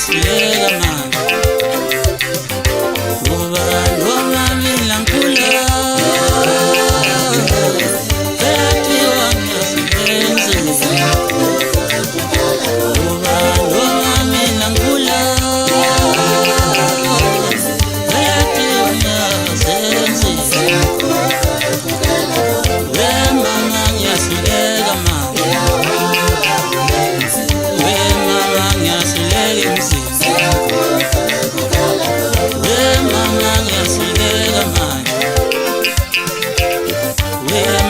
ngiyasileka manje ngoba mina ngikhula kuyathiwa ngiyasebenzisa ngoba mina ngikhula kuyathiwa ngiyasebenzisa mama ngiyasileka manje mama ngiyasileka emzini mama ngiyasileka manje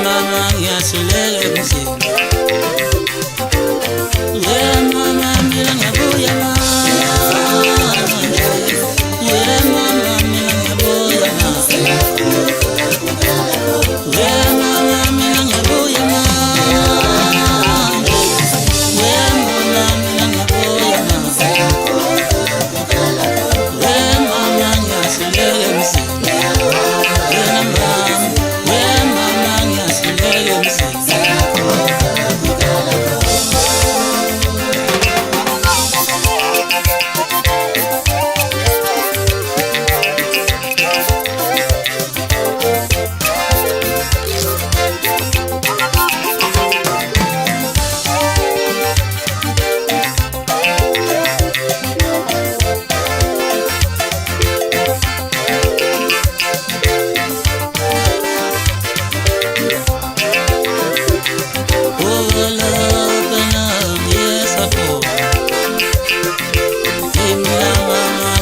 mama ngiyasileka emzini mama mina ngiyabuya manje mama mina ngiyabuya manje mama mina ngiyabuya manje mama mina ngiyabuya manje mama ngiyasileka emzini mama ngiyasileka emzini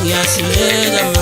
Ngiyasileka